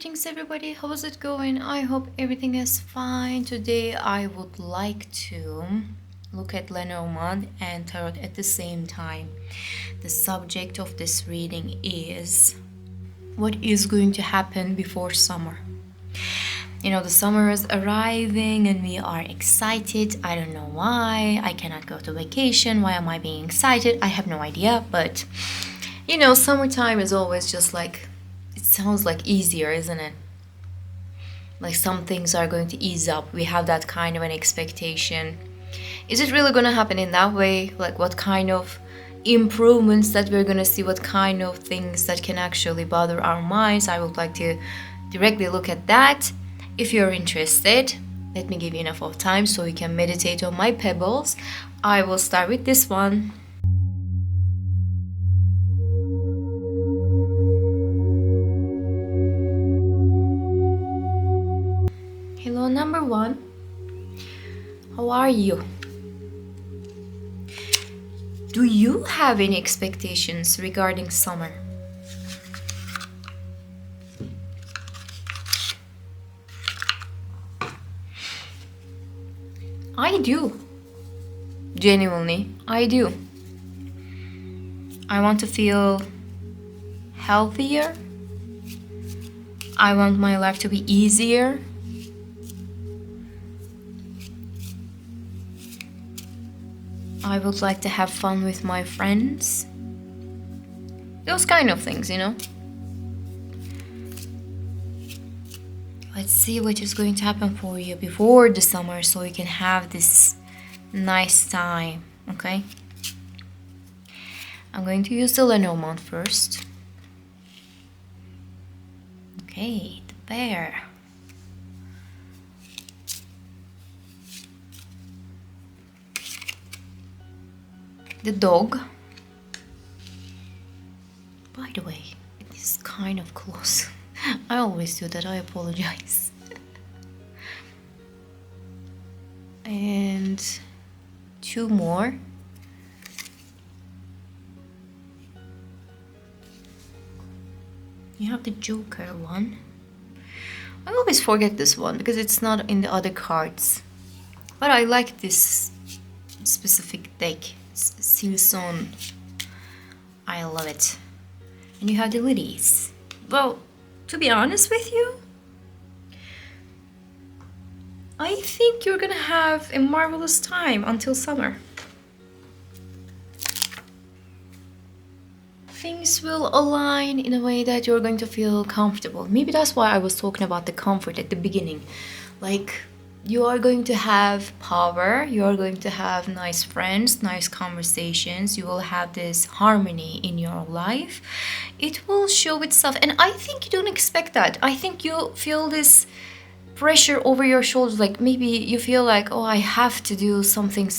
Greetings everybody, how is it going? I hope everything is fine. Today I would like to look at Lenormand and Tarot at the same time. The subject of this reading is what is going to happen before summer. You know, the summer is arriving and we are excited. I don't know why. I cannot go to vacation. Why am I being excited? I have no idea, but you know, summertime is always just like, it sounds like easier, isn't it? Like some things are going to ease up. We have that kind of an expectation. Is it really going to happen in that way? Like what kind of improvements that we're going to see? What kind of things that can actually bother our minds? I would like to directly look at that. If you're interested, let me give you enough of time so you can meditate on my pebbles. I will start with this one. Hello, number one. How are you? Do you have any expectations regarding summer? I do. Genuinely, I do. I want to feel healthier. I want my life to be easier. I would like to have fun with my friends. Those kind of things, you know. Let's see what is going to happen for you before the summer so you can have this nice time, okay? I'm going to use the Lenormand first. Okay, the bear. The dog. By the way, it is kind of close. I always do that, I apologize. And two more. You have the Joker one. I always forget this one because it's not in the other cards. But I like this specific deck. Silson. I love it. And you have the lilies. Well, to be honest with you, I think you're gonna have a marvelous time until summer. Things will align in a way that you're going to feel comfortable. Maybe that's why I was talking about the comfort at the beginning. Like, you are going to have power, you are going to have nice friends, nice conversations, you will have this harmony in your life. It will show itself, and I think you don't expect that. I think you feel this pressure over your shoulders, like maybe you feel like, oh, I have to do something,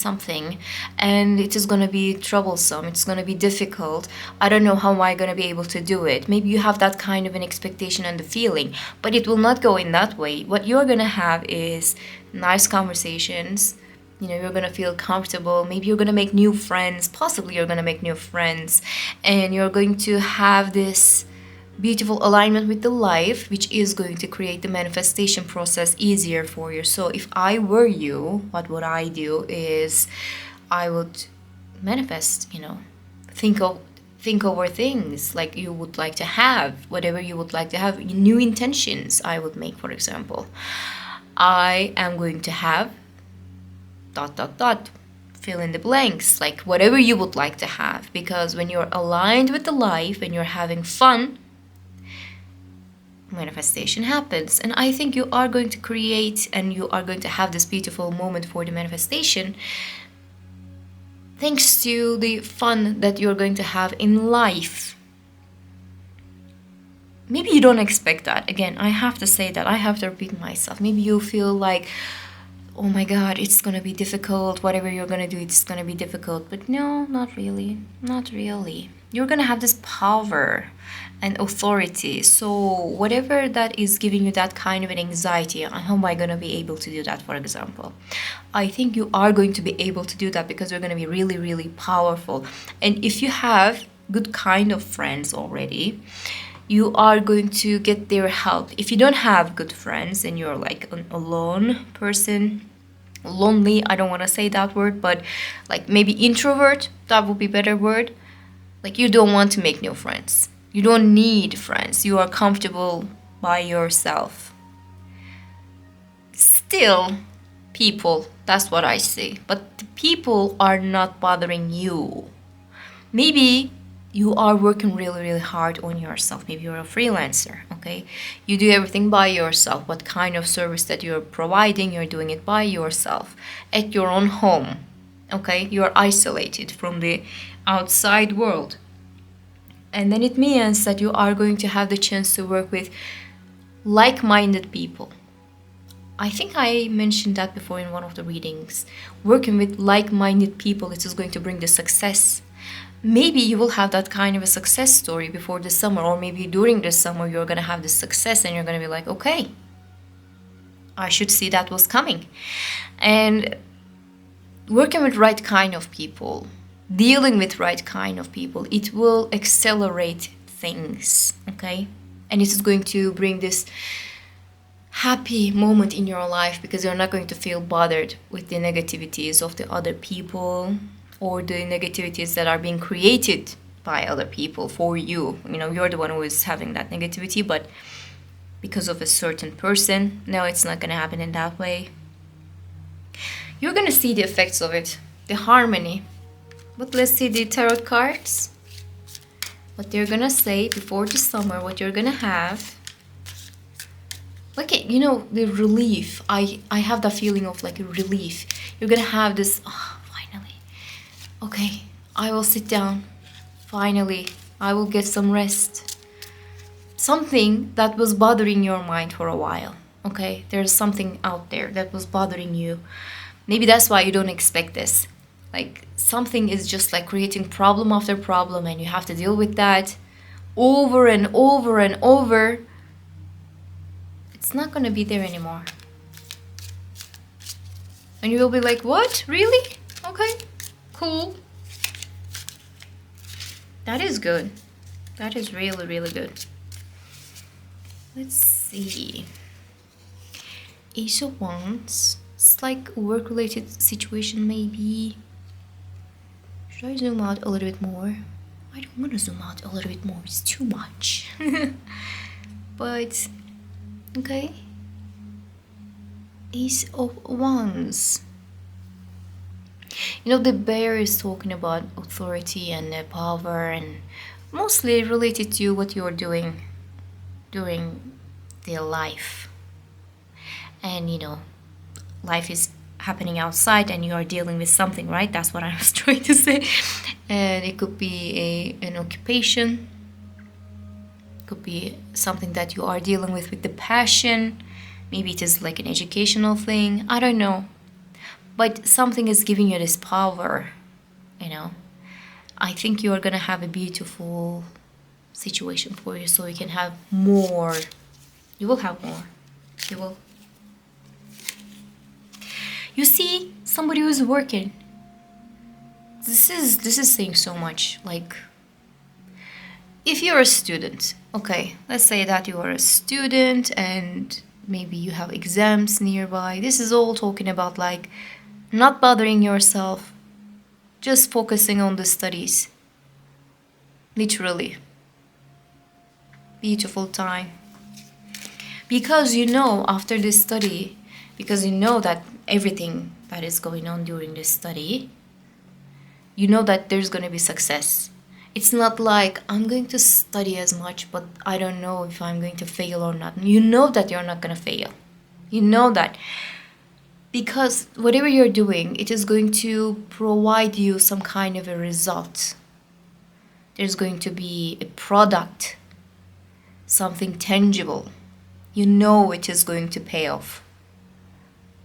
and it is going to be troublesome, it's going to be difficult. I don't know how am I going to be able to do it. Maybe you have that kind of an expectation and the feeling, but it will not go in that way. What you're going to have is nice conversations. You know, you're going to feel comfortable. Maybe you're going to make new friends. Possibly you're going to make new friends, and you're going to have this beautiful alignment with the life, which is going to create the manifestation process easier for you. So if I were you, what would I do is I would manifest, you know, think over things like you would like to have, whatever you would like to have, new intentions I would make. For example, I am going to have ... fill in the blanks, like whatever you would like to have, because when you're aligned with the life and you're having fun, manifestation happens. And I think you are going to create and you are going to have this beautiful moment for the manifestation thanks to the fun that you're going to have in life. Maybe you don't expect that. Again, I have to say that, I have to repeat myself. Maybe you feel like, oh my god, it's gonna be difficult, whatever you're gonna do, it's gonna be difficult. But no, not really. You're gonna have this power and authority. So whatever that is giving you that kind of an anxiety, how am I gonna be able to do that, for example? I think you are going to be able to do that because you're gonna be really, really powerful. And if you have good kind of friends already, you are going to get their help. If you don't have good friends and you're like an alone person, lonely, I don't want to say that word, but like maybe introvert, that would be a better word. Like you don't want to make new friends. You don't need friends. You are comfortable by yourself. Still, people, that's what I see. But the people are not bothering you. Maybe you are working really, really hard on yourself. Maybe you're a freelancer, okay? You do everything by yourself. What kind of service that you're providing, you're doing it by yourself at your own home, okay? You're isolated from the outside world. And then it means that you are going to have the chance to work with like-minded people. I think I mentioned that before in one of the readings. Working with like-minded people, it is going to bring the success. Maybe you will have that kind of a success story before the summer, or maybe during the summer you're going to have the success and you're going to be like, okay, I should see that was coming. And working with right kind of people, dealing with right kind of people, it will accelerate things, okay? And it is going to bring this happy moment in your life because you're not going to feel bothered with the negativities of the other people or the negativities that are being created by other people for you. You know, you're the one who is having that negativity, but because of a certain person, no, it's not going to happen in that way. You're going to see the effects of it, the harmony. But let's see the tarot cards. What they're going to say before the summer, what you're going to have. Like, you know, the relief. I have that feeling of like a relief. You're going to have this, finally. Okay, I will sit down. Finally, I will get some rest. Something that was bothering your mind for a while. Okay, there's something out there that was bothering you. Maybe that's why you don't expect this. Like, something is just like creating problem after problem and you have to deal with that over and over and over. It's not going to be there anymore. And you will be like, what? Really? Okay, cool. That is good. That is really, really good. Let's see. Ace of Wands. It's like a work-related situation, maybe. Should I zoom out a little bit more? I don't want to zoom out a little bit more. It's too much. But, okay. Ace of Wands. You know, the bear is talking about authority and power and mostly related to what you're doing during their life. And, you know, life is happening outside and you are dealing with something, right? That's what I was trying to say. And it could be an occupation. It could be something that you are dealing with the passion. Maybe it is like an educational thing. I don't know. But something is giving you this power, you know. I think you are going to have a beautiful situation for you so you can have more. You will have more. You will. You see somebody who's working. This is saying so much. Like, if you're a student, okay, let's say that you are a student and maybe you have exams nearby. This is all talking about like not bothering yourself, just focusing on the studies. Literally. Beautiful time. Because you know after this study, because you know that everything that is going on during this study, you know that there's going to be success. It's not like I'm going to study as much, but I don't know if I'm going to fail or not. You know that you're not going to fail. You know that. Because whatever you're doing, it is going to provide you some kind of a result. There's going to be a product, something tangible. You know it is going to pay off.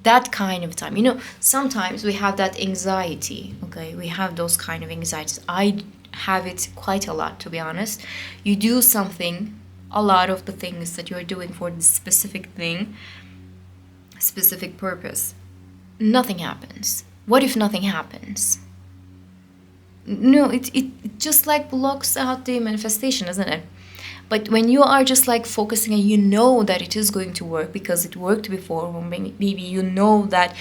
That kind of time. You know, sometimes we have that anxiety, okay? We have those kind of anxieties. I have it quite a lot, to be honest. You do something, a lot of the things that you're doing for this specific thing, specific purpose, nothing happens. What if nothing happens? No, it just like blocks out the manifestation, isn't it? But when you are just like focusing and you know that it is going to work because it worked before, or maybe you know that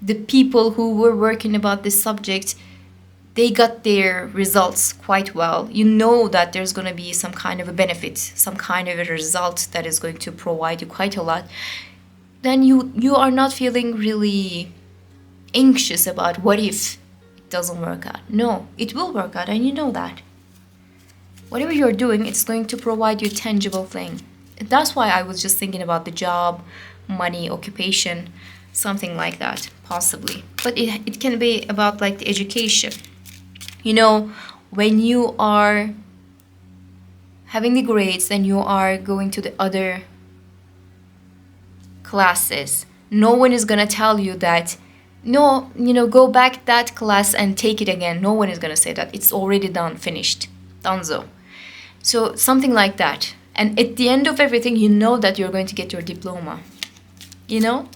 the people who were working about this subject, they got their results quite well. You know that there's going to be some kind of a benefit, some kind of a result that is going to provide you quite a lot. Then you are not feeling really anxious about what if it doesn't work out. No, it will work out, and you know that. Whatever you're doing, it's going to provide you a tangible thing. That's why I was just thinking about the job, money, occupation, something like that, possibly. But it can be about like the education. You know, when you are having the grades, then you are going to the other classes. No one is going to tell you that, no, go back that class and take it again. No one is going to say that. It's already done, finished, donezo. So something like that. And at the end of everything, you know that you're going to get your diploma. You know?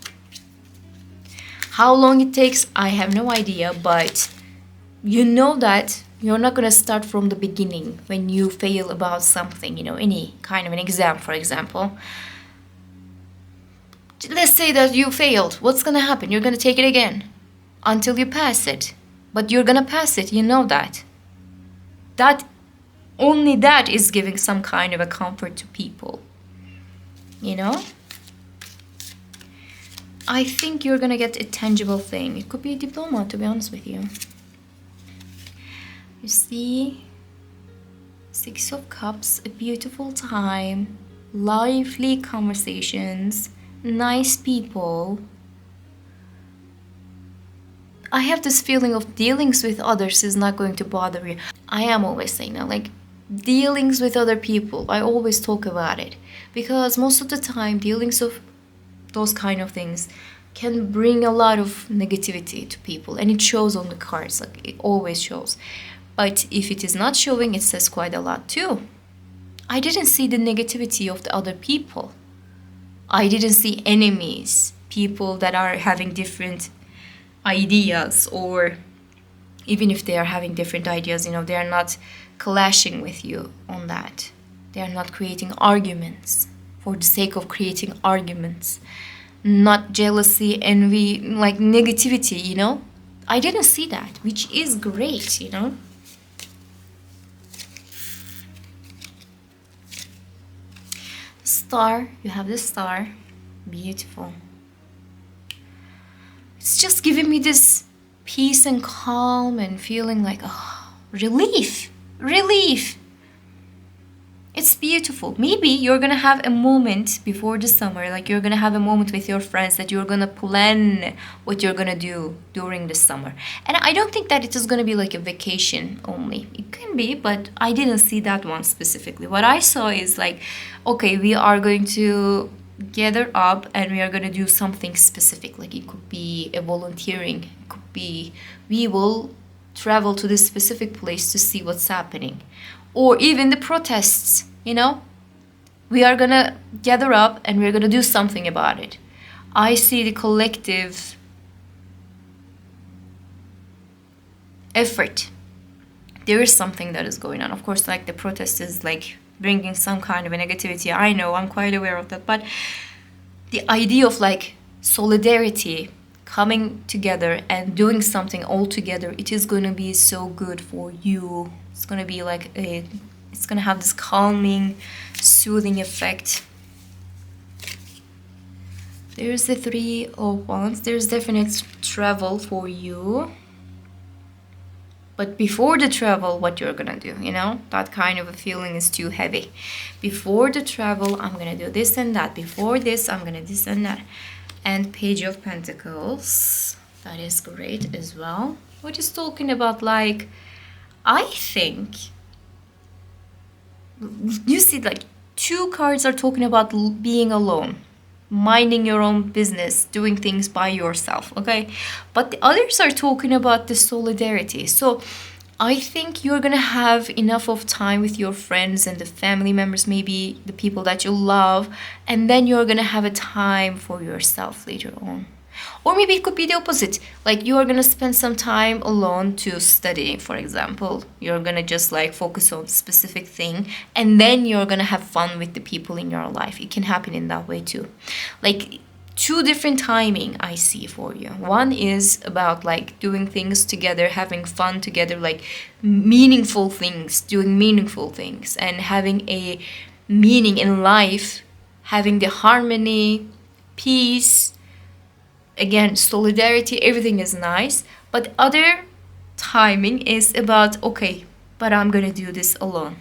How long it takes, I have no idea, but you know that you're not going to start from the beginning when you fail about something, any kind of an exam, for example. Let's say that you failed. What's going to happen? You're going to take it again until you pass it. But you're going to pass it. You know that. Only that is giving some kind of a comfort to people. I think you're going to get a tangible thing. It could be a diploma, to be honest with you. You see, 6 of Cups, a beautiful time, lively conversations, nice people. I have this feeling of dealings with others is not going to bother you. I am always saying that, like, dealings with other people, I always talk about it. Because most of the time, dealings of those kind of things can bring a lot of negativity to people. And it shows on the cards, like, it always shows. But if it is not showing, it says quite a lot too. I didn't see the negativity of the other people. I didn't see enemies, people that are having different ideas, or even if they are having different ideas, they are not clashing with you on that. They are not creating arguments for the sake of creating arguments. Not jealousy, envy, like negativity, I didn't see that, which is great, Star, you have the star. Beautiful. It's just giving me this peace and calm and feeling like, relief. It's beautiful. Maybe you're gonna have a moment before the summer, like you're gonna have a moment with your friends that you're gonna plan what you're gonna do during the summer. And I don't think that it is gonna be like a vacation only. It can be, but I didn't see that one specifically. What I saw is like, okay, we are going to gather up and we are going to do something specific. Like it could be a volunteering, it could be we will travel to this specific place to see what's happening, or even the protests. We are going to gather up and we're going to do something about it. I see the collective effort. There is something that is going on. Of course, like the protest is like bringing some kind of a negativity. I know, I'm quite aware of that. But the idea of like solidarity, coming together and doing something all together, it is going to be so good for you. It's going to be like it's going to have this calming, soothing effect. There's the 3 of Wands. There's definite travel for you. But before the travel, what you're gonna do, that kind of a feeling is too heavy. Before the travel, I'm gonna do this and that. Before this, I'm gonna this and that. And Page of Pentacles, that is great as well. We're just talking about, like, I think, you see, like, 2 cards are talking about being alone, minding your own business, doing things by yourself, okay? But the others are talking about the solidarity. So I think you're gonna have enough of time with your friends and the family members, maybe the people that you love, and then you're gonna have a time for yourself later on. Or maybe it could be the opposite. Like you are gonna spend some time alone to study, for example. You're gonna just like focus on specific thing, and then you're gonna have fun with the people in your life. It can happen in that way too. Like two different timing I see for you. One is about like doing things together, having fun together, like meaningful things, doing meaningful things, and having a meaning in life, having the harmony, peace, again, solidarity, everything is nice. But other timing is about, okay, but I'm gonna do this alone.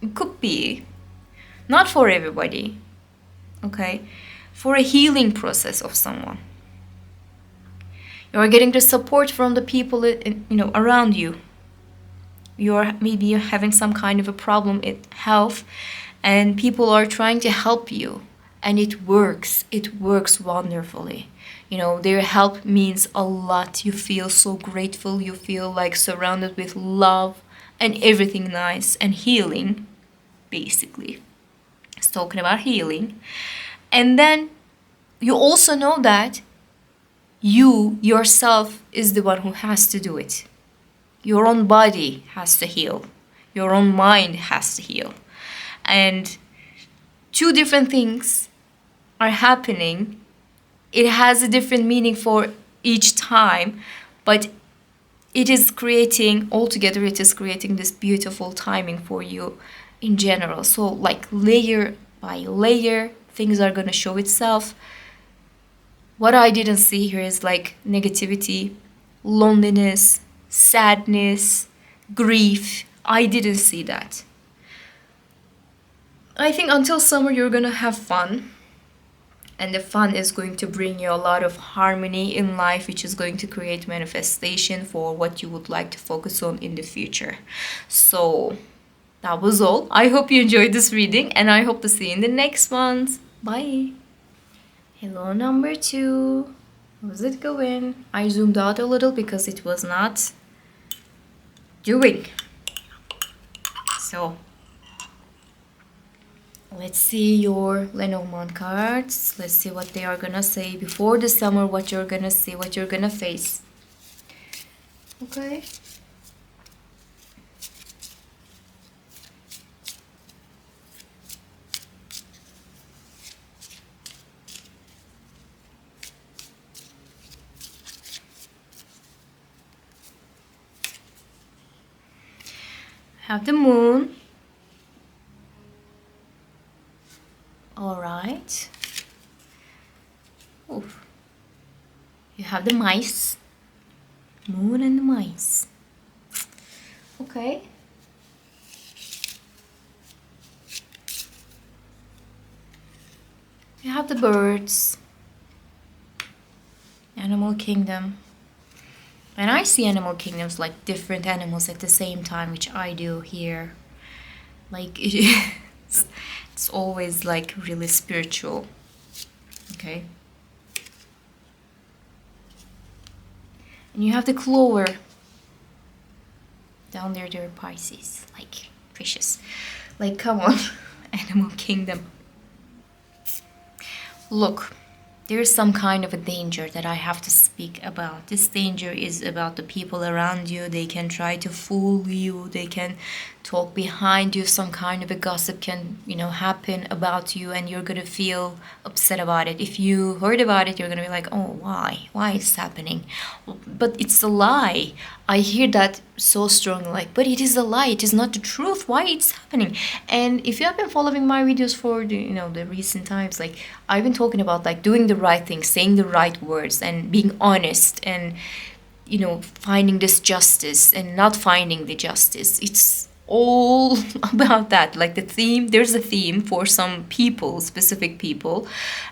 It could be, not for everybody, okay, for a healing process of someone. You are getting the support from the people around you. You're maybe having some kind of a problem in health, and people are trying to help you, and it works wonderfully. Their help means a lot. You feel so grateful, you feel like surrounded with love and everything nice and healing, basically. It's talking about healing. And then you also know that you yourself is the one who has to do it. Your own body has to heal. Your own mind has to heal. And two different things are happening. It has a different meaning for each time, but it is creating this beautiful timing for you in general. So like layer by layer, things are going to show itself. What I didn't see here is like negativity, loneliness, sadness, grief. I didn't see that. I think until summer you're gonna have fun, and the fun is going to bring you a lot of harmony in life, which is going to create manifestation for what you would like to focus on in the future. So that was all. I hope you enjoyed this reading, and I hope to see you in the next ones. Bye. Hello, number 2. How's it going? I zoomed out a little because it was not doing. So let's see your Lenormand cards. Let's see what they are gonna say before the summer, what you're gonna see, what you're gonna face. Okay. Have the moon. All right. Oof. You have the mice. Moon and the mice. Okay. You have the birds. Animal kingdom. And I see animal kingdoms like different animals at the same time, which I do here. Like it's always like really spiritual. Okay. And you have the clover. Down there are Pisces. Like precious. Like come on. Animal kingdom. Look. There's some kind of a danger that I have to speak about. This danger is about the people around you. They can try to fool you. They can talk behind you. Some kind of a gossip can, happen about you, and you're gonna feel upset about it. If you heard about it, you're gonna be like, oh, why? Why is this happening? But it's a lie. I hear that so strongly, like, but it is a lie. It is not the truth. Why it's happening? And if you have been following my videos for the recent times, like I've been talking about like doing the right thing, saying the right words, and being honest, and finding this justice and not finding the justice. It's all about that. Like there's a theme for some people, specific people,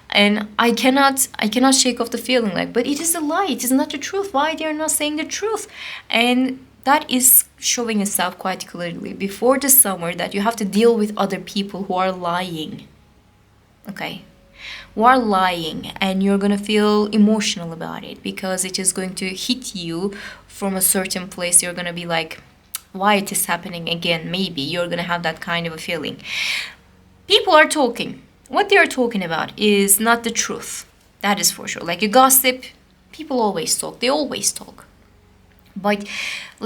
and I cannot shake off the feeling like, but it is a lie. It is not the truth. Why they are not saying the truth? And that is showing itself quite clearly before the summer, that you have to deal with other people who are lying. Okay. Who are lying, and you're gonna feel emotional about it because it is going to hit you from a certain place. You're gonna be like, why it is happening again? Maybe you're gonna have that kind of a feeling. People are talking. What they are talking about is not the truth. That is for sure. Like a gossip, people always talk. They always talk. But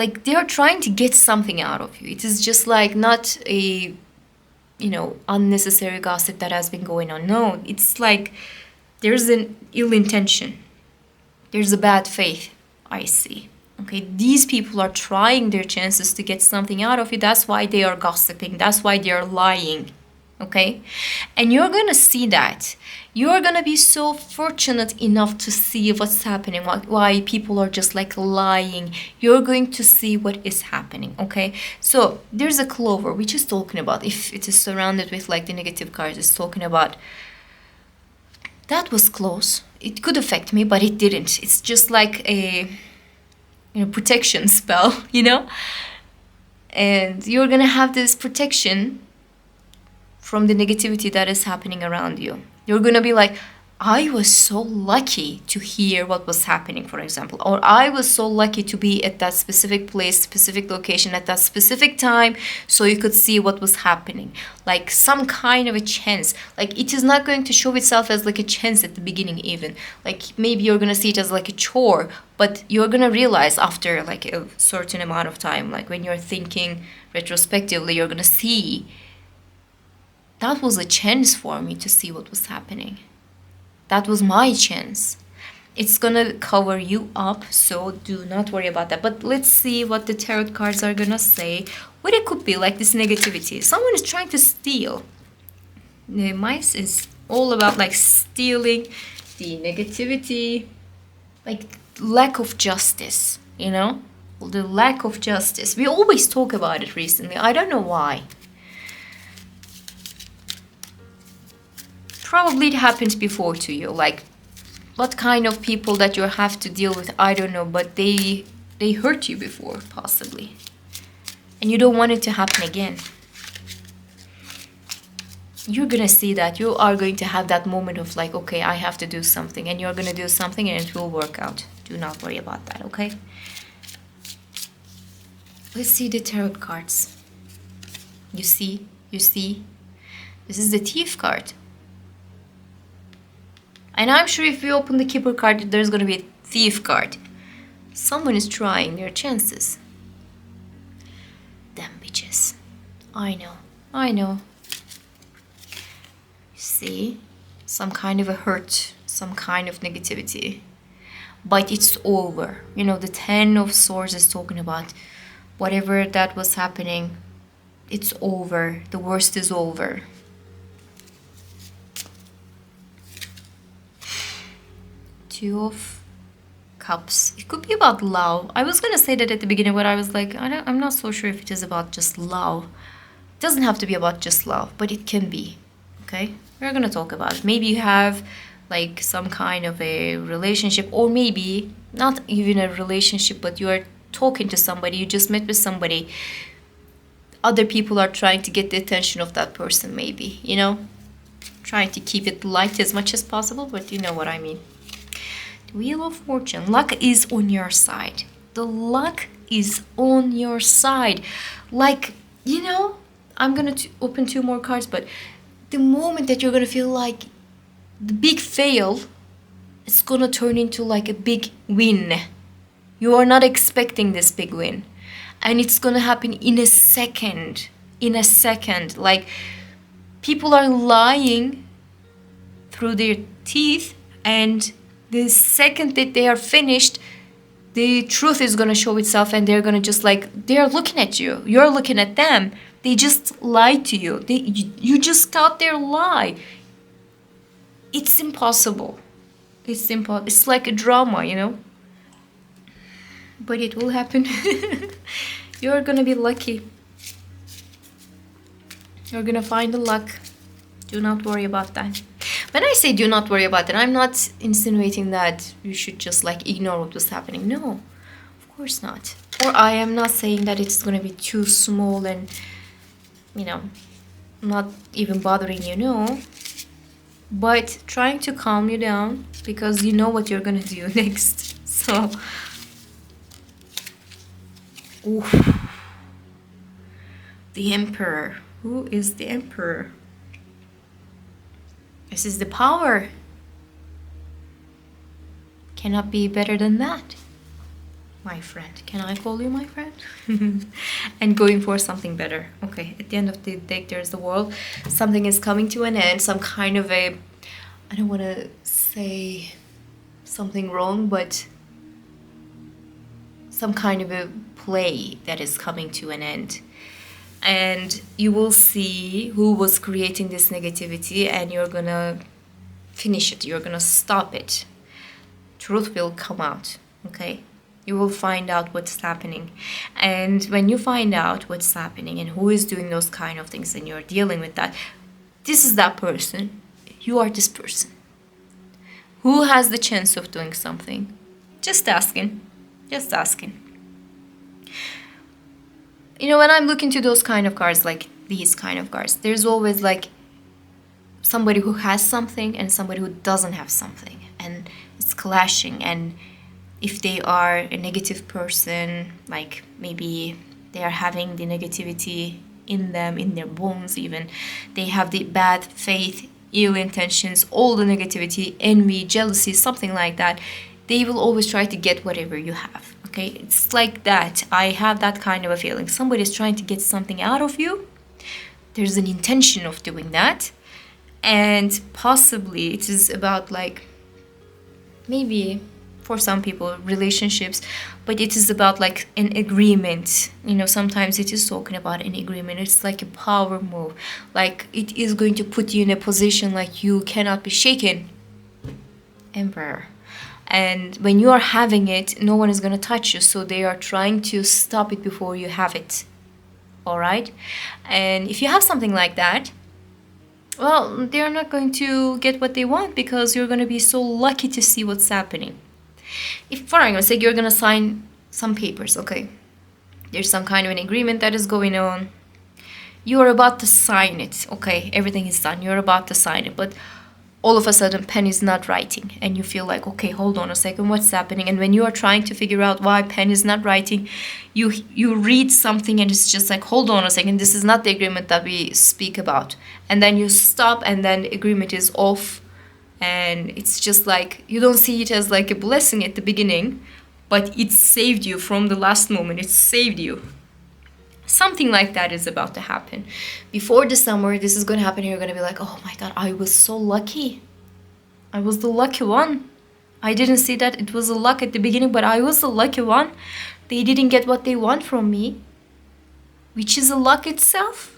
like they are trying to get something out of you. It is just like not a unnecessary gossip that has been going on. No, it's like there's an ill intention. There's a bad faith, I see. Okay, these people are trying their chances to get something out of you. That's why they are gossiping. That's why they are lying. Okay, and you're gonna see that. You're gonna be so fortunate enough to see what's happening, why people are just like lying. You're going to see what is happening. Okay, so there's a clover which is talking about, if it is surrounded with like the negative cards, it's talking about that was close. It could affect me, but it didn't. It's just like a protection spell, and you're gonna have this protection from the negativity that is happening around you. You're gonna be like, I was so lucky to hear what was happening, for example, or I was so lucky to be at that specific place, specific location at that specific time, so you could see what was happening. Like some kind of a chance. Like it is not going to show itself as like a chance at the beginning even. Like maybe you're gonna see it as like a chore, but you're gonna realize after like a certain amount of time, like when you're thinking retrospectively, you're gonna see that was a chance for me to see what was happening. That was my chance. It's gonna cover you up, so do not worry about that. But let's see what the tarot cards are gonna say. What it could be, like this negativity. Someone is trying to steal. The mice is all about like stealing, the negativity, like lack of justice, The lack of justice. We always talk about it recently. I don't know why. Probably it happened before to you, like what kind of people that you have to deal with, I don't know, but they hurt you before possibly, and you don't want it to happen again. You're gonna see that you are going to have that moment of like, okay, I have to do something, and you're gonna do something and it will work out. Do not worry about that. Okay, let's see the tarot cards. You see this is the Thief card. And I'm sure if we open the Keeper card, there's going to be a Thief card. Someone is trying their chances. Damn bitches. I know. See? Some kind of a hurt, some kind of negativity. But it's over. The Ten of Swords is talking about whatever that was happening. It's over. The worst is over. Two of Cups. It could be about love. I was gonna say that at the beginning, but I was like, I'm not so sure if it is about just love. It doesn't have to be about just love, but it can be. Okay, we're gonna talk about it. Maybe you have like some kind of a relationship, or maybe not even a relationship, but you are talking to somebody. You just met with somebody. Other people are trying to get the attention of that person. Maybe trying to keep it light as much as possible, but you know what I mean. Wheel of Fortune. Luck is on your side. The luck is on your side. Like, I'm going to open two more cards, but the moment that you're going to feel like the big fail, it's going to turn into like a big win. You are not expecting this big win. And it's going to happen in a second. Like, people are lying through their teeth, and the second that they are finished, the truth is going to show itself, and they're going to just like, they're looking at you. You're looking at them. They just lied to you. You just got their lie. It's impossible. It's like a drama, But it will happen. You're going to be lucky. You're going to find the luck. Do not worry about that. When I say do not worry about it, I'm not insinuating that you should just like ignore what was happening. No, of course not. Or I am not saying that it's going to be too small and, not even bothering you, no. But trying to calm you down because you know what you're going to do next. So, oof. The Emperor. Who is the Emperor? This is the power. Cannot be better than that, my friend. Can I call you my friend? And going for something better. Okay, at the end of the day, there's the world. Something is coming to an end. Some kind of a, I don't want to say something wrong, but some kind of a play that is coming to an end. And you will see who was creating this negativity, and you're gonna finish it. You're gonna stop it. Truth will come out, okay? You will find out what's happening. And when you find out what's happening and who is doing those kind of things and you're dealing with that, this is that person. You are this person. Who has the chance of doing something? Just asking. Just asking. You know, when I'm looking to those kind of cards, like these kind of cards, there's always like somebody who has something and somebody who doesn't have something. And it's clashing. And if they are a negative person, like maybe they are having the negativity in them, in their bones even, they have the bad faith, ill intentions, all the negativity, envy, jealousy, something like that, they will always try to get whatever you have. Okay, it's like that. I have that kind of a feeling. Somebody is trying to get something out of you. There's an intention of doing that. And possibly it is about like, maybe for some people, relationships, but it is about like an agreement. You know, sometimes it is talking about an agreement. It's like a power move. Like it is going to put you in a position like you cannot be shaken. Emperor. And when you are having it, no one is going to touch you. So they are trying to stop it before you have it. All right? And if you have something like that, well, they're not going to get what they want because you're going to be so lucky to see what's happening. If, for argument's sake, you're going to sign some papers, okay? There's some kind of an agreement that is going on. You're about to sign it, okay? Everything is done. You're about to sign it. But all of a sudden pen is not writing and you feel like, okay, hold on a second, what's happening? And when you are trying to figure out why pen is not writing, you read something and it's just like, hold on a second, this is not the agreement that we speak about. And then you stop and then the agreement is off, and it's just like, you don't see it as like a blessing at the beginning, but it saved you from the last moment. It saved you. Something like that is about to happen. Before the summer, this is going to happen. You're going to be like, oh my God, I was so lucky. I was the lucky one. I didn't see that it was a luck at the beginning, but I was the lucky one. They didn't get what they want from me, which is a luck itself.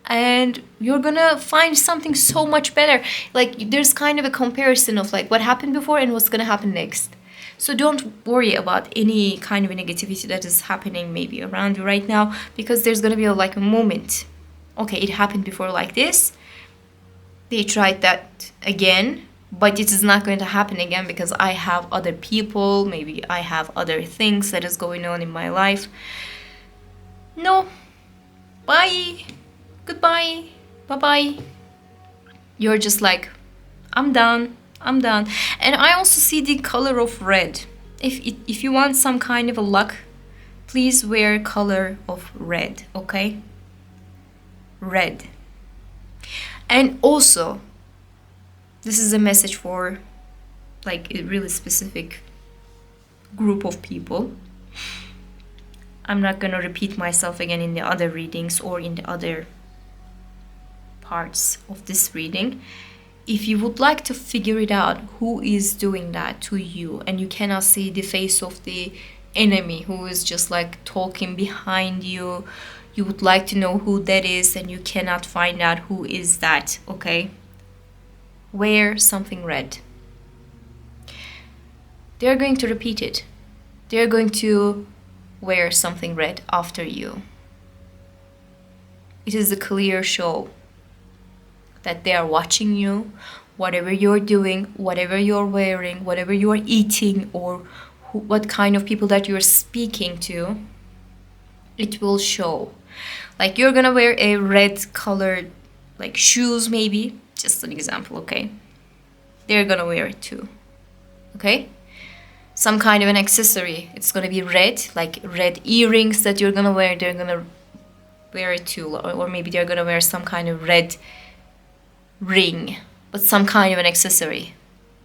And you're going to find something so much better. Like there's kind of a comparison of like what happened before and what's going to happen next. So don't worry about any kind of a negativity that is happening maybe around you right now, because there's going to be like a moment. Okay, it happened before like this. They tried that again, but it is not going to happen again because I have other people. Maybe I have other things that is going on in my life. No. Bye. Goodbye. Bye-bye. You're just like, I'm done. I'm done. And I also see the color of red. If you want some kind of a luck, please wear color of red, okay? Red. And also, this is a message for like a really specific group of people. I'm not going to repeat myself again in the other readings or in the other parts of this reading. If you would like to figure it out, who is doing that to you, and you cannot see the face of the enemy who is just like talking behind you, you would like to know who that is and you cannot find out who is that, okay? Wear something red. They're going to repeat it. They're going to wear something red after you. It is a clear show that they are watching you, whatever you're doing, whatever you're wearing, whatever you're eating, or what kind of people that you're speaking to, it will show. Like you're gonna wear a red colored like shoes maybe, just an example, okay? They're gonna wear it too, okay? Some kind of an accessory, it's gonna be red, like red earrings that you're gonna wear, they're gonna wear it too, or maybe they're gonna wear some kind of red ring, but some kind of an accessory.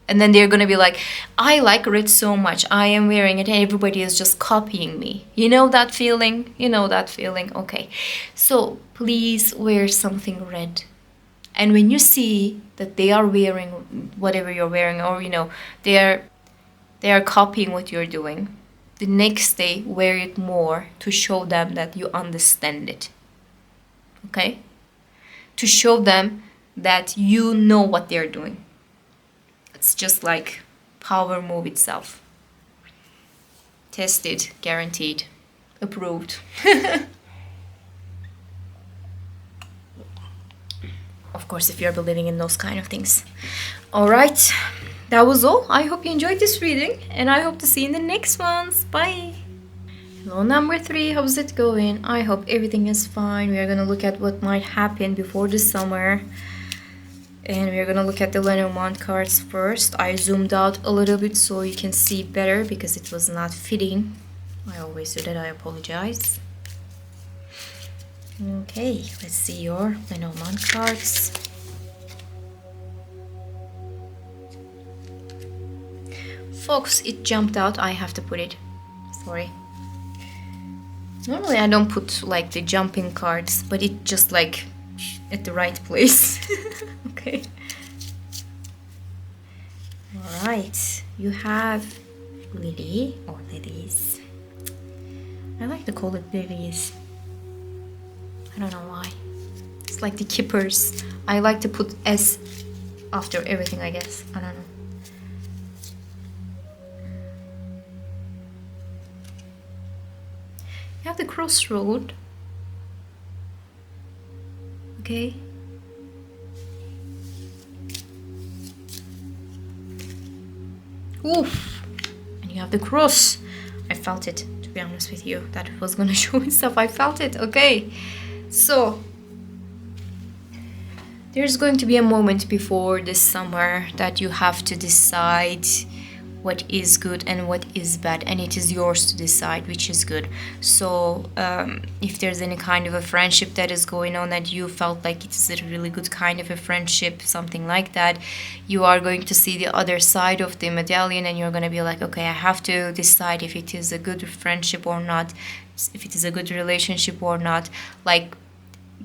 And then they're gonna be like, I like red so much, I am wearing it, and everybody is just copying me. You know that feeling? You know that feeling? Okay. So please wear something red. And when you see that they are wearing whatever you're wearing, or they are copying what you're doing, the next day wear it more to show them that you understand it. Okay? To show them that you know what they're doing. It's just like power move itself. Tested, guaranteed, approved. Of course, if you're believing in those kind of things. All right, that was all. I hope you enjoyed this reading, and I hope to see you in the next ones. Bye. Hello, number 3. How's it going? I hope everything is fine. We are gonna look at what might happen before the summer. And we're gonna look at the Lenormand cards first. I zoomed out a little bit so you can see better because it was not fitting. I always do that, I apologize. Okay, let's see your Lenormand cards. Folks, it jumped out. I have to put it. Sorry. Normally I don't put like the jumping cards, but it just like at the right place. Okay. All right. You have Lily or lilies. I like to call it lilies. I don't know why. It's like the keepers. I like to put S after everything, I guess. I don't know. You have the crossroad. Okay. Oof. And you have the cross. I felt it, to be honest with you, that it was gonna show itself. I felt it. Okay. So there's going to be a moment before this summer that you have to decide what is good and what is bad, and it is yours to decide which is good. So if there's any kind of a friendship that is going on that you felt like it is a really good kind of a friendship, something like that, you are going to see the other side of the medallion, and you're going to be like, okay, I have to decide if it is a good friendship or not, if it is a good relationship or not. Like,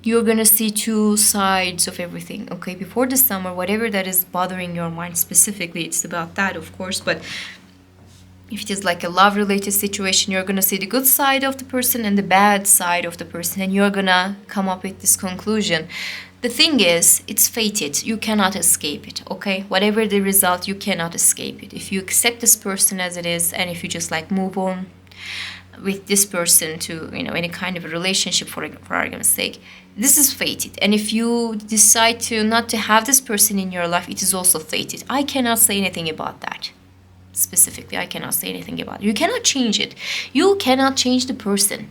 you're gonna see two sides of everything. Okay, before the summer, whatever that is bothering your mind specifically, it's about that, of course. But if it is like a love related situation, you're gonna see the good side of the person and the bad side of the person, and you're gonna come up with this conclusion. The thing is, it's fated. You cannot escape it. Okay, whatever the result, you cannot escape it. If you accept this person as it is, and if you just like move on with this person to, any kind of a relationship, for argument's sake, this is fated. And if you decide to not to have this person in your life, it is also fated. I cannot say anything about that. Specifically, I cannot say anything about it. You cannot change it. You cannot change the person.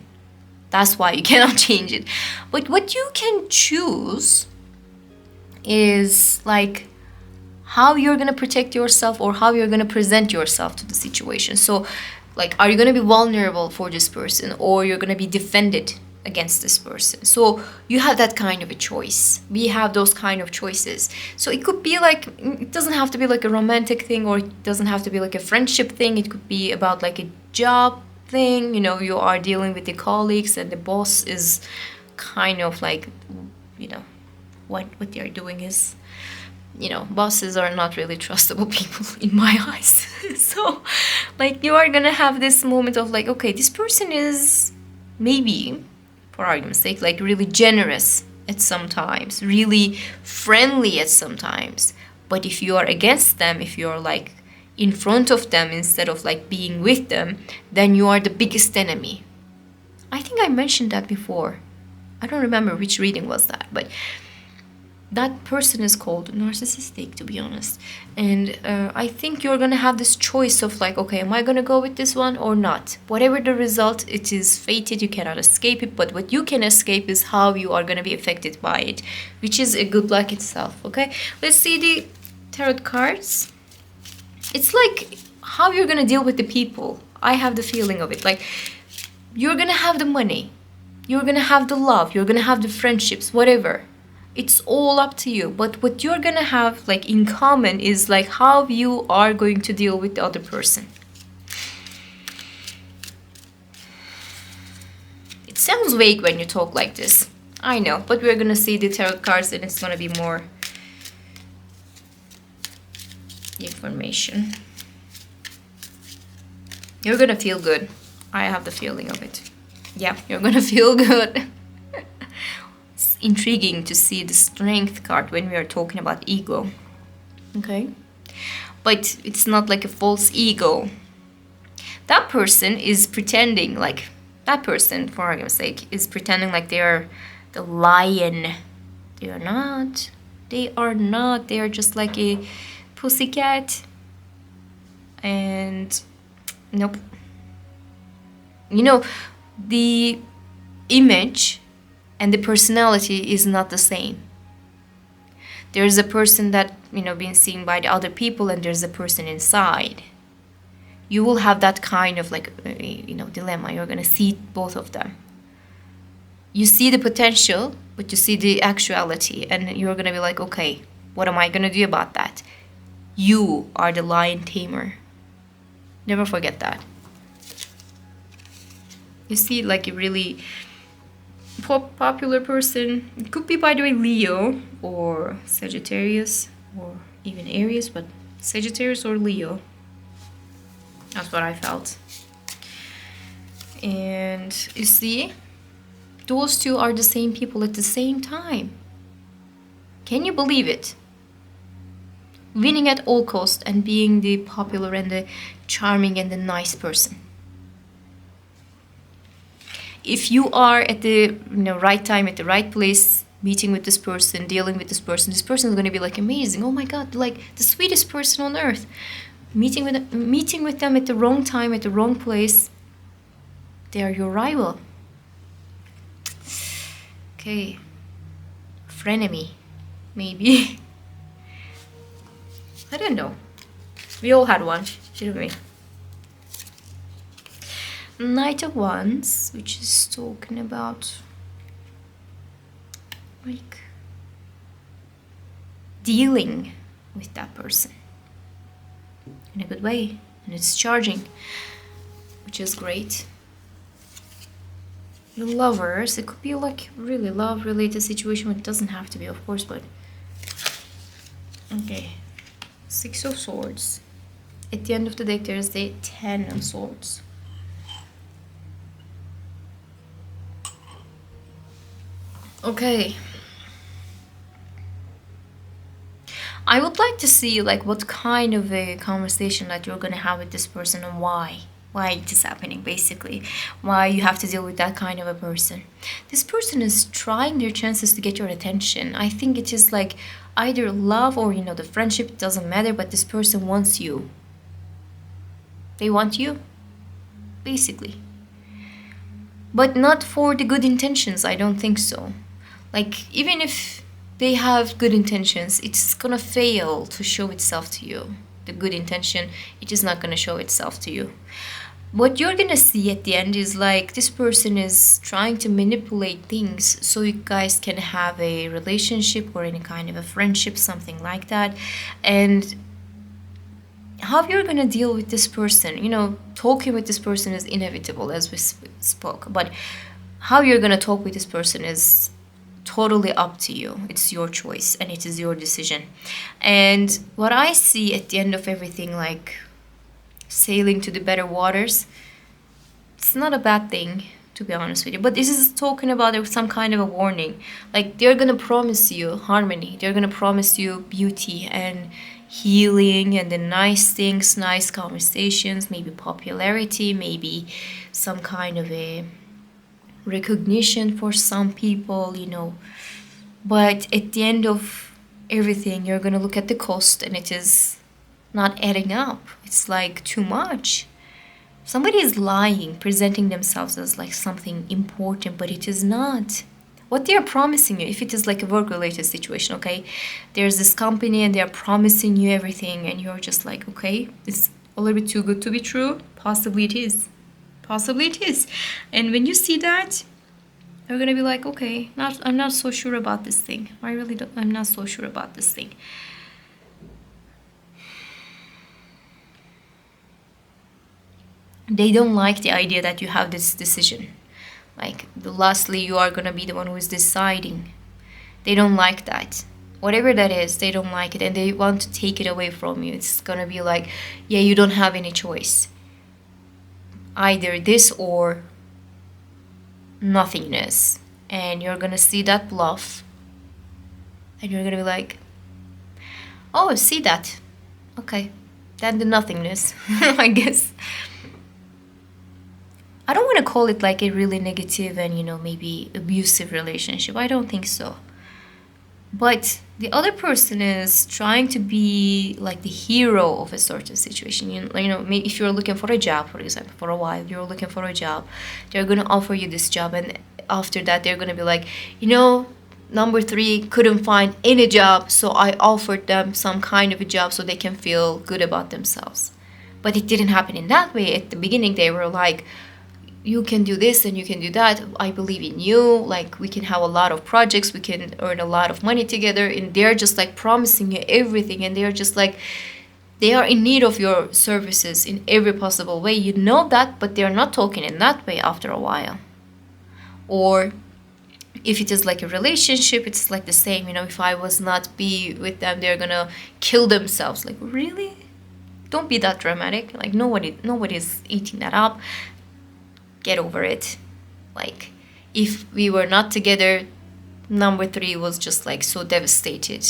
That's why you cannot change it. But what you can choose is like how you're going to protect yourself, or how you're going to present yourself to the situation. So like, are you going to be vulnerable for this person, or you're going to be defended against this person? So you have that kind of a choice. We have those kind of choices. So it could be like, it doesn't have to be like a romantic thing, or it doesn't have to be like a friendship thing. It could be about like a job thing. You are dealing with the colleagues, and the boss is kind of like, what they're doing is, bosses are not really trustable people in my eyes. So like, you are gonna have this moment of like, okay, this person is maybe, for argument's sake, like really generous at some times, really friendly at some times. But if you are against them, if you're like in front of them instead of like being with them, then you are the biggest enemy. I think I mentioned that before. I don't remember which reading was that, but that person is called narcissistic, to be honest. And I think you're gonna have this choice of like, okay, am I gonna go with this one or not? Whatever the result, it is fated. You cannot escape it. But what you can escape is how you are gonna be affected by it, which is a good luck itself. Okay, let's see the tarot cards. It's like how you're gonna deal with the people. I have the feeling of it. Like, you're gonna have the money, you're gonna have the love, you're gonna have the friendships, whatever. It's all up to you. But what you're gonna have like in common is like how you are going to deal with the other person. It sounds vague when you talk like this, I know, but we're gonna see the tarot cards and it's gonna be more information. You're gonna feel good. I have the feeling of it. Yeah, you're gonna feel good. It's intriguing to see the strength card when we are talking about ego. Okay? But it's not like a false ego. That person is pretending like, that person, for argument's sake, is pretending like they are the lion. They are not. They are not. They are just like a pussycat. And nope. You know, the image and the personality is not the same. There's a person that, being seen by the other people, and there's a person inside. You will have that kind of like, dilemma. You're gonna see both of them. You see the potential, but you see the actuality, and you're gonna be like, okay, what am I gonna do about that? You are the lion tamer. Never forget that. You see like a really popular person. It could be, by the way, Leo or Sagittarius or even Aries, but Sagittarius or Leo. That's what I felt. And you see, those two are the same people at the same time. Can you believe it? Winning at all costs and being the popular and the charming and the nice person. If you are at the right time, at the right place, meeting with this person, dealing with this person is going to be like amazing. Oh my God, like the sweetest person on earth. Meeting with them at the wrong time, at the wrong place, they are your rival. Okay, frenemy, maybe. I don't know. We all had one, didn't we? Knight of Wands, which is talking about like dealing with that person in a good way, and it's charging, which is great. The Lovers, it could be like really love related situation. It doesn't have to be, of course, but okay. Six of Swords. At the end of the deck, there's the 10 of Swords. Okay. I would like to see like what kind of a conversation that you're gonna have with this person and why it is happening, basically. Why you have to deal with that kind of a person. This person is trying their chances to get your attention. I think it is like either love or the friendship, it doesn't matter, but this person wants you. They want you, basically. But not for the good intentions, I don't think so. Like, even if they have good intentions, it's gonna fail to show itself to you. The good intention, it is not gonna show itself to you. What you're gonna see at the end is like this person is trying to manipulate things so you guys can have a relationship or any kind of a friendship, something like that. And how you're gonna deal with this person, talking with this person is inevitable, as we spoke, but how you're gonna talk with this person is totally up to you. It's your choice and it is your decision. And what I see at the end of everything, like sailing to the better waters, it's not a bad thing, to be honest with you, but this is talking about some kind of a warning. Like, they're gonna promise you harmony, they're gonna promise you beauty and healing and the nice things, nice conversations, maybe popularity, maybe some kind of a recognition for some people, but at the end of everything, you're gonna look at the cost and it is not adding up. It's like too much. Somebody is lying, presenting themselves as like something important, but it is not. What they are promising you, if it is like a work-related situation, okay, there's this company and they are promising you everything and you're just like, okay, it's a little bit too good to be true. Possibly it is. And when you see that, They're gonna be like, okay, I'm not so sure about this thing. I really don't. I'm not so sure about this thing. They don't like the idea that you have this decision. Like, lastly, you are gonna be the one who is deciding. They don't like that. Whatever that is, they don't like it, and they want to take it away from you. It's gonna be like, yeah, you don't have any choice. Either this or nothingness. And you're gonna see that bluff, and you're gonna be like, oh, I see that. Okay, then the nothingness, I guess. I don't want to call it like a really negative and, maybe abusive relationship. I don't think so. But the other person is trying to be like the hero of a certain situation. Maybe if you're looking for a job, for example, for a while, you're looking for a job, they're going to offer you this job. And after that, they're going to be like, number 3 couldn't find any job, so I offered them some kind of a job so they can feel good about themselves. But it didn't happen in that way. At the beginning, they were like, you can do this and you can do that. I believe in you. Like, we can have a lot of projects. We can earn a lot of money together. And they're just like promising you everything. And they're just like, they are in need of your services in every possible way. You know that, but they're not talking in that way after a while. Or if it is like a relationship, it's like the same. If I was not be with them, they're gonna kill themselves. Like, really? Don't be that dramatic. Like, nobody's eating that up. Get over it. Like, if we were not together, number 3 was just like so devastated.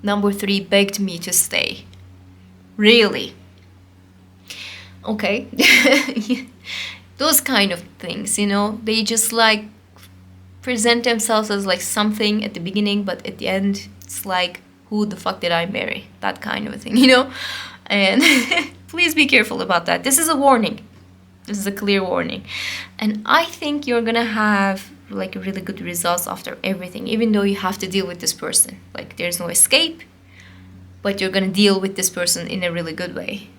Number 3 begged me to stay. Really? Okay. Those kind of things, they just like present themselves as like something at the beginning, but at the end, it's like, who the fuck did I marry? That kind of a thing, And please be careful about that. This is a warning. This is a clear warning. And I think you're gonna have like really good results after everything, even though you have to deal with this person. Like, there's no escape, but you're gonna deal with this person in a really good way.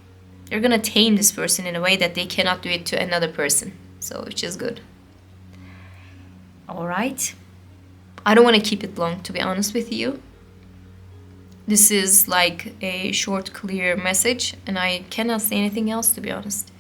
You're gonna tame this person in a way that they cannot do it to another person. So, which is good. All right. I don't want to keep it long, to be honest with you. This is like a short, clear message, and I cannot say anything else, to be honest.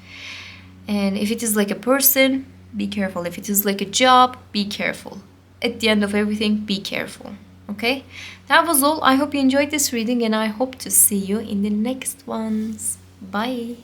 And if it is like a person, be careful. If it is like a job, be careful. At the end of everything, be careful. Okay? That was all. I hope you enjoyed this reading, and I hope to see you in the next ones. Bye.